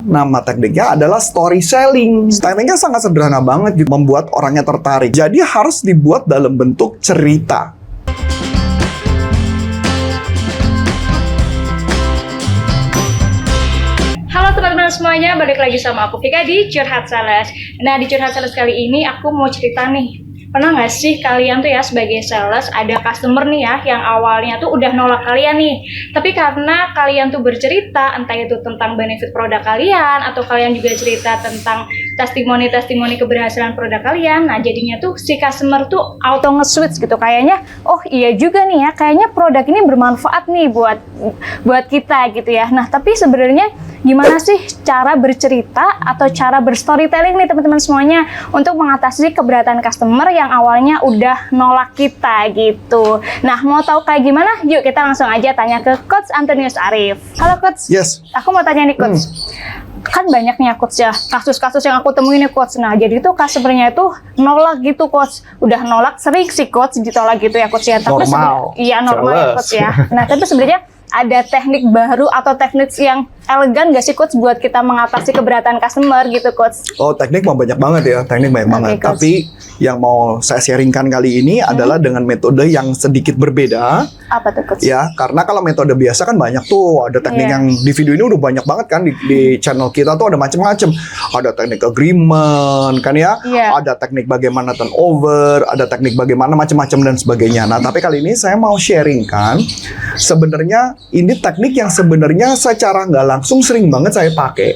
Nama tekniknya adalah story selling. Tekniknya sangat sederhana banget gitu, membuat orangnya tertarik. Jadi harus dibuat dalam bentuk cerita. Halo teman-teman semuanya, balik lagi sama aku Vika di Curhat Sales. Nah, di Curhat Sales kali ini aku mau cerita nih. Pernah nggak sih kalian tuh ya sebagai sales ada customer nih ya yang awalnya tuh udah nolak kalian nih, tapi karena kalian tuh bercerita entah itu tentang benefit produk kalian atau kalian juga cerita tentang testimoni keberhasilan produk kalian, nah jadinya tuh si customer tuh auto nge-switch gitu, kayaknya oh iya juga nih ya, kayaknya produk ini bermanfaat nih buat kita gitu ya. Nah, tapi sebenarnya gimana sih cara bercerita atau cara berstorytelling nih teman-teman semuanya untuk mengatasi keberatan customer yang awalnya udah nolak kita gitu. Nah, mau tahu kayak gimana? Yuk kita langsung aja tanya ke Coach Antonius Arif. Halo Coach. Yes. Aku mau tanya nih Coach. Kan banyak nih ya Coach ya, kasus-kasus yang aku temuin nih Coach. Nah, jadi tuh customernya itu nolak gitu Coach. Udah nolak sering sih Coach ditolak gitu ya Coach ya. Tapi normal. Iya normal ya Coach ya. Nah, tapi sebenarnya ada teknik baru atau teknik yang elegan nggak sih Coach buat kita mengatasi keberatan customer gitu Coach? Oh, teknik mah banyak banget ya, teknik banyak banget. Coach. Tapi yang mau saya sharingkan kali ini adalah dengan metode yang sedikit berbeda. Apa tuh Coach? Ya, karena kalau metode biasa kan banyak tuh, ada teknik yang di video ini udah banyak banget kan di channel kita tuh ada macam-macam. Ada teknik agreement kan ya, ada teknik bagaimana turnover, ada teknik bagaimana macam-macam dan sebagainya. Nah, tapi kali ini saya mau sharingkan sebenarnya ini teknik yang sebenarnya secara nggak langsung sering banget saya pakai.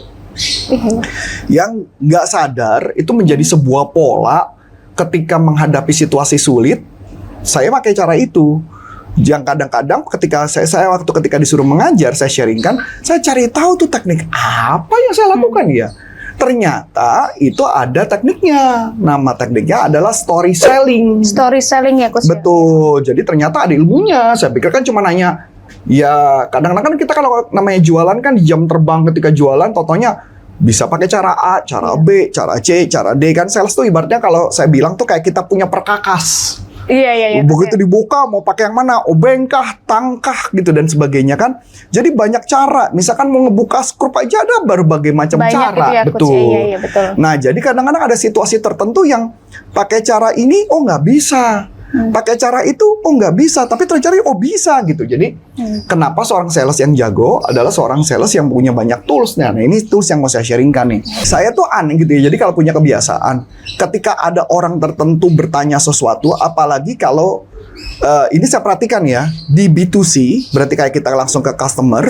Yang nggak sadar itu menjadi sebuah pola ketika menghadapi situasi sulit. Saya pakai cara itu. Yang kadang-kadang ketika saya waktu ketika disuruh mengajar, saya sharingkan, saya cari tahu tuh teknik apa yang saya lakukan ya. Ternyata itu ada tekniknya. Nama tekniknya adalah story selling. Story selling ya Coach. Betul. Jadi ternyata ada ilmunya. Saya pikir kan cuma nanya. Ya kadang-kadang kan kita kalau namanya jualan kan di jam terbang ketika jualan, totonya bisa pakai cara A, cara B, cara C, cara D kan. Sales tuh ibaratnya kalau saya bilang tuh kayak kita punya perkakas. Iya. Begitu dibuka mau pakai yang mana, obeng kah, tang kah gitu dan sebagainya kan. Jadi banyak cara. Misalkan mau ngebuka skrup aja ada berbagai macam cara. Ya, betul. Iya, betul. Nah, jadi kadang-kadang ada situasi tertentu yang pakai cara ini oh nggak bisa. Pakai cara itu, oh nggak bisa, tapi tercari, oh bisa gitu. Jadi, kenapa seorang sales yang jago adalah seorang sales yang punya banyak tools. Nah, ini tools yang mau saya sharingkan nih. Saya tuh aneh gitu ya, jadi kalau punya kebiasaan, ketika ada orang tertentu bertanya sesuatu, apalagi kalau, ini saya perhatikan ya, di B2C, berarti kayak kita langsung ke customer,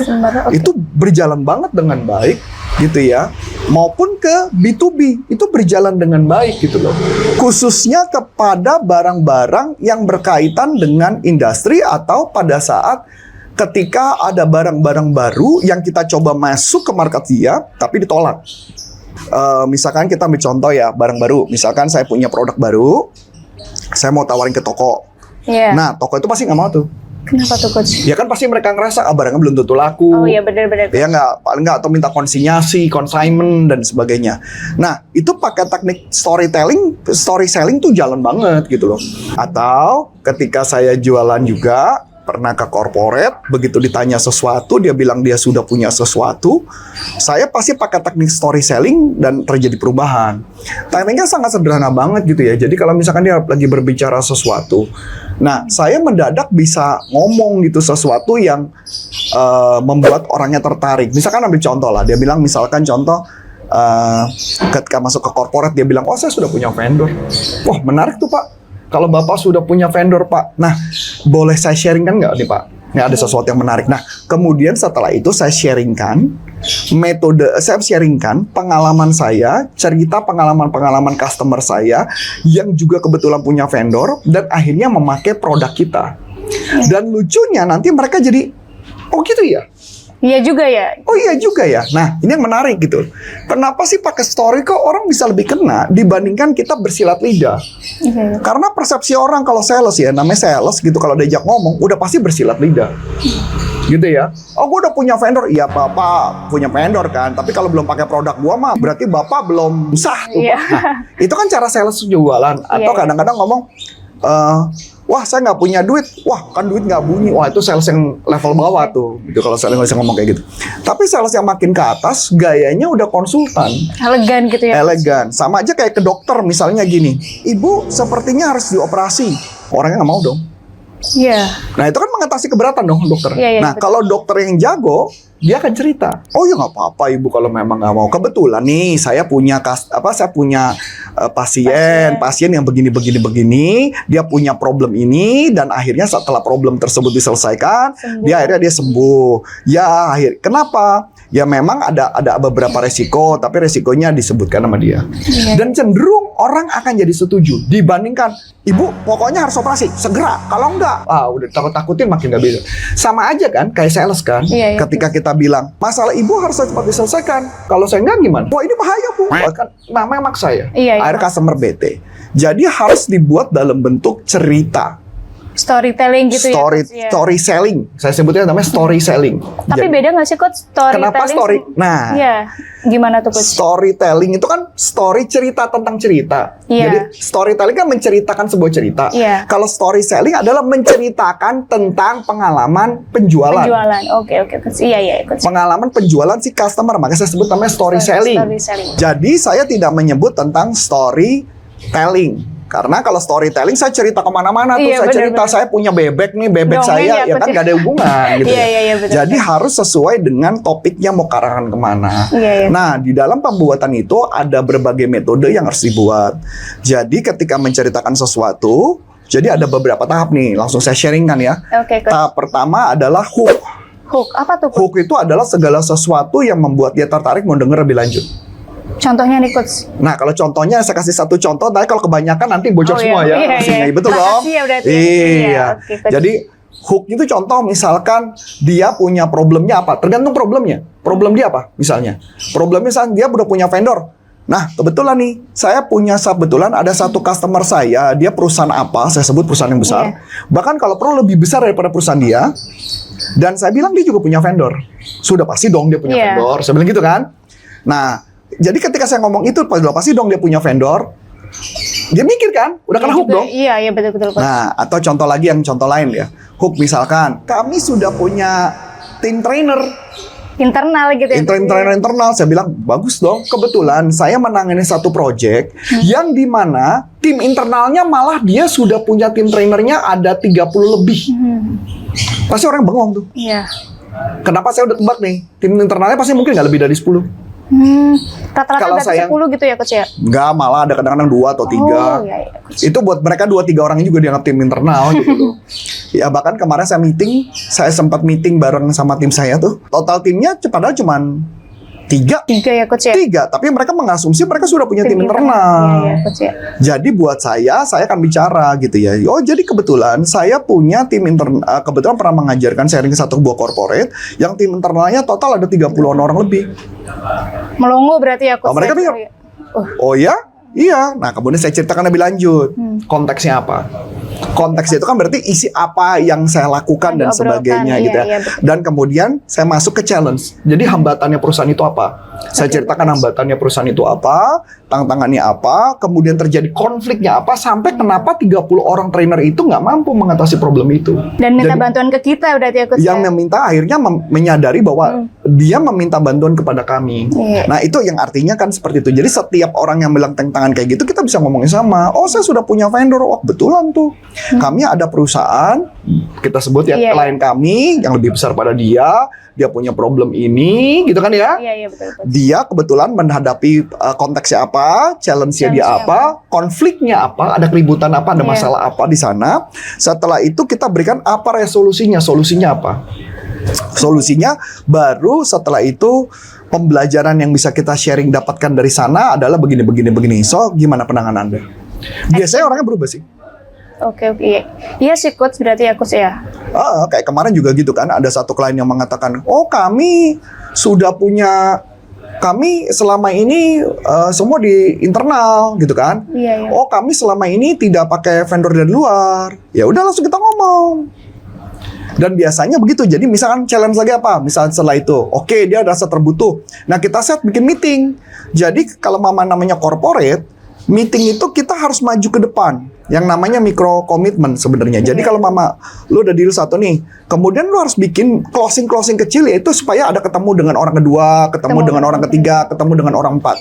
itu berjalan banget dengan baik, gitu ya. Maupun ke B2B, itu berjalan dengan baik gitu loh. Khususnya kepada barang-barang yang berkaitan dengan industri atau pada saat ketika ada barang-barang baru yang kita coba masuk ke market dia, tapi ditolak. Misalkan kita ambil contoh ya, barang baru. Misalkan saya punya produk baru, saya mau tawarin ke toko. Nah, toko itu pasti nggak mau tuh. Kenapa tuh Coach? Ya kan pasti mereka ngerasa barangnya belum tentu laku. Oh iya benar-benar. Ya nggak atau minta konsinyasi, consignment dan sebagainya. Nah itu pakai teknik story selling tuh jalan banget gitu loh. Atau ketika saya jualan juga pernah ke corporate, begitu ditanya sesuatu dia bilang dia sudah punya sesuatu, saya pasti pakai teknik story selling dan terjadi perubahan. Tekniknya sangat sederhana banget gitu ya. Jadi kalau misalkan dia lagi berbicara sesuatu, nah saya mendadak bisa ngomong gitu sesuatu yang membuat orangnya tertarik. Misalkan ambil contoh lah, dia bilang misalkan contoh ketika masuk ke corporate dia bilang, oh saya sudah punya vendor. Wah menarik tuh Pak. Kalau Bapak sudah punya vendor, Pak. Nah, boleh saya sharingkan nggak nih, Pak? Ini ada sesuatu yang menarik. Nah, kemudian setelah itu saya sharingkan pengalaman saya, cerita pengalaman customer saya yang juga kebetulan punya vendor dan akhirnya memakai produk kita. Dan lucunya nanti mereka jadi, oh gitu ya? Iya juga ya. Oh iya juga ya. Nah, ini yang menarik gitu. Kenapa sih pakai story kok orang bisa lebih kena dibandingkan kita bersilat lidah? Karena persepsi orang kalau sales ya, namanya sales gitu, kalau diajak ngomong udah pasti bersilat lidah. Gitu ya. Oh, gue udah punya vendor. Iya, Bapak punya vendor kan. Tapi kalau belum pakai produk gua mah berarti Bapak belum sah tuh, Pak. Nah, itu kan cara sales jualan. Atau kadang-kadang ngomong Wah, saya nggak punya duit. Wah, kan duit nggak bunyi. Wah, itu sales yang level bawah tuh. Gitu kalau sales yang ngomong kayak gitu. Tapi sales yang makin ke atas, gayanya udah konsultan. Elegan gitu ya. Elegan. Sama aja kayak ke dokter misalnya gini. Ibu sepertinya harus dioperasi. Orangnya nggak mau dong. Iya. Nah, itu kan mengatasi keberatan dong dokter. Iya, Nah, betul. kalau dokter yang jago, dia akan cerita. Oh ya nggak apa-apa ibu kalau memang nggak mau. Kebetulan nih saya punya pasien yang begini. Dia punya problem ini dan akhirnya setelah problem tersebut diselesaikan, dia sembuh. Ya kenapa? Ya memang ada beberapa resiko, tapi resikonya disebutkan sama dia. Iya. Dan cenderung orang akan jadi setuju dibandingkan ibu pokoknya harus operasi segera. Kalau enggak, udah takut-takutin makin nggak bisa. Sama aja kan kayak sales kan. Iya, Ketika kita bilang masalah ibu harus cepat diselesaikan. Kalau saya enggak gimana? Wah ini bahaya bu. Kan namanya maksa ya. Iya. Akhirnya customer bete. Jadi harus dibuat dalam bentuk cerita. Storytelling gitu ya. Story selling. Saya sebutnya namanya story selling. Tapi beda nggak sih Coach storytelling? Kenapa story? Nah, iya. Gimana tuh Coach? Storytelling itu kan story cerita tentang cerita. Iya. Jadi storytelling kan menceritakan sebuah cerita. Iya. Kalau story selling adalah menceritakan tentang pengalaman penjualan. Oke Coach. Iya Coach. Pengalaman penjualan si customer, makanya saya sebut namanya story selling. Jadi saya tidak menyebut tentang storytelling. Karena kalau storytelling saya cerita kemana-mana tuh, saya punya bebek nih, bebek Dongeng saya ya kan gak ada hubungan gitu. Iya, betul. Jadi harus sesuai dengan topiknya mau karangan kemana. Iya. Nah di dalam pembuatan itu ada berbagai metode yang harus dibuat. Jadi ketika menceritakan sesuatu, jadi ada beberapa tahap nih, langsung saya sharingkan ya. Oke, Coach. Tahap pertama adalah hook. Hook apa tuh Coach? Hook itu adalah segala sesuatu yang membuat dia tertarik mau denger lebih lanjut. Contohnya nih Coach. Nah kalau contohnya saya kasih satu contoh, tapi kalau kebanyakan nanti bocor semua ya. Iya. Betul dong? Ya, berarti. Iya. Okay, jadi hook itu contoh misalkan dia punya problemnya apa? Tergantung problemnya. Problem dia apa? Misalnya problemnya dia udah punya vendor. Nah kebetulan nih kebetulan ada satu customer saya, dia perusahaan apa? Saya sebut perusahaan yang besar. Bahkan kalau perlu lebih besar daripada perusahaan dia. Dan saya bilang dia juga punya vendor. Sudah pasti dong dia punya vendor. Saya bilang gitu kan. Nah jadi ketika saya ngomong itu, pasti dong dia punya vendor. Dia mikir kan, udah kena hook dong. Iya betul. Nah, atau contoh lain ya. Hook misalkan, kami sudah punya tim trainer internal gitu ya. Trainer internal, saya bilang bagus dong. Kebetulan saya menangani satu project yang dimana tim internalnya malah dia sudah punya tim trainernya ada 30 lebih. Pasti orang bengong tuh. Iya. Kenapa saya udah tebak nih, tim internalnya pasti mungkin nggak lebih dari 10. Rata-rata Kalau dari 10 gitu ya Coach ya? Enggak, malah ada kadang-kadang 2 atau 3. Iya. Itu buat mereka 2-3 orang juga dianggap tim internal gitu loh. Ya bahkan kemarin saya sempat meeting bareng sama tim saya tuh. Total timnya padahal cuman 3 ya Coach ya? 3, tapi mereka mengasumsi mereka sudah punya tim internal. Iya Coach ya. Jadi buat saya akan bicara gitu ya. Oh jadi kebetulan saya punya tim internal, kebetulan pernah mengajarkan sharing satu buah corporate yang tim internalnya total ada 30-an orang lebih. Melongo berarti ya Coach. Mereka bingung. Oh ya? Iya. Nah kemudian saya ceritakan lebih lanjut. Konteksnya apa? Konteksnya itu kan berarti isi apa yang saya lakukan dan sebagainya gitu ya. Dan kemudian saya masuk ke challenge. Jadi hambatannya perusahaan itu apa? Saya ceritakan hambatannya perusahaan itu apa, tantangannya apa, kemudian terjadi konfliknya apa, sampai kenapa 30 orang trainer itu nggak mampu mengatasi problem itu. Dan minta bantuan ke kita berarti ya Coach. Yang meminta akhirnya menyadari bahwa dia meminta bantuan kepada kami. Nah itu yang artinya kan seperti itu. Jadi setiap orang yang bilang tantangan kayak gitu, kita bisa ngomongin sama. Oh saya sudah punya vendor. Oh betulan tuh. Kami ada perusahaan, kita sebut ya klien kami yang lebih besar pada dia punya problem ini, gitu kan ya? Iya betul. Dia kebetulan menghadapi konteksnya apa, challenge-nya dia apa, konfliknya apa, ada keributan apa, ada masalah apa di sana. Setelah itu kita berikan apa resolusinya, solusinya apa? Solusinya baru setelah itu pembelajaran yang bisa kita sharing dapatkan dari sana adalah begini. So, gimana pandangan Anda? Biasanya orangnya berubah sih. Oke. Iya sih Coach, berarti ya Coach ya. Kayak kemarin juga gitu kan, ada satu klien yang mengatakan, oh kami selama ini semua di internal gitu kan. Iya. Oh kami selama ini tidak pakai vendor dari luar. Ya udah langsung kita ngomong. Dan biasanya begitu. Jadi misalkan challenge lagi apa? Misalnya setelah itu, oke, dia rasa terbutuh. Nah kita bikin meeting. Jadi kalau namanya corporate, meeting itu kita harus maju ke depan. yang namanya micro commitment sebenarnya. Jadi kalau mama lu udah deal satu nih, kemudian lu harus bikin closing kecil, yaitu supaya ada ketemu dengan orang kedua, ketemu dengan orang ketiga, ketemu dengan orang empat.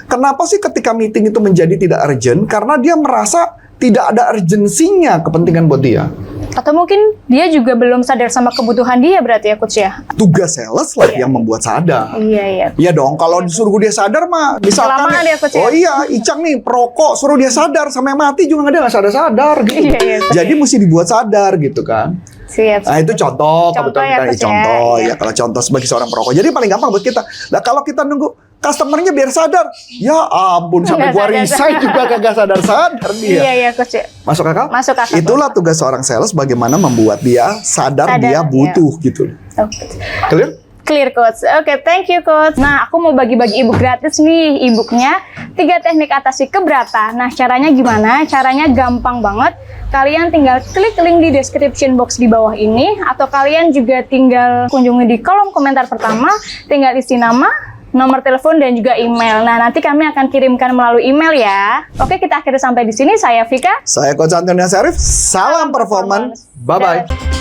Kenapa sih ketika meeting itu menjadi tidak urgent? Karena dia merasa tidak ada urgensinya kepentingan buat dia. Atau mungkin dia juga belum sadar sama kebutuhan dia berarti ya Coach ya? Tugas sales lah yang membuat sadar. Iya. Iya dong, kalau disuruh dia sadar mah misalkan Kelamaan ya, Coach, ya? oh iya, Icang nih perokok, suruh dia sadar, sama yang mati juga dia nggak sadar-sadar gitu. Iya, Jadi mesti dibuat sadar gitu kan. Siap. Nah itu contoh kebetulan ya, kita Coach, contoh ya. ya kalau contoh sebagai seorang perokok. Jadi paling gampang buat kita. Nah kalau kita nunggu customernya biar sadar, ya ampun sampai gua resign juga kagak sadar-sadar dia. Iya Coach ya. Masuk akal? Masuk akal. Itulah tugas seorang sales, bagaimana membuat dia sadar dia butuh gitu. Clear? Clear Coach. Oke, thank you Coach. Nah, aku mau bagi-bagi ebook gratis nih. Ebooknya 3 teknik atasi keberatan. Nah, caranya gimana? Caranya gampang banget. Kalian tinggal klik link di description box di bawah ini, atau kalian juga tinggal kunjungi di kolom komentar pertama, tinggal isi nama, nomor telepon, dan juga email. Nah, nanti kami akan kirimkan melalui email ya. Oke, kita akhiri sampai di sini. Saya Vika. Saya Coach Antonia Syarif. Salam performance. Bye-bye.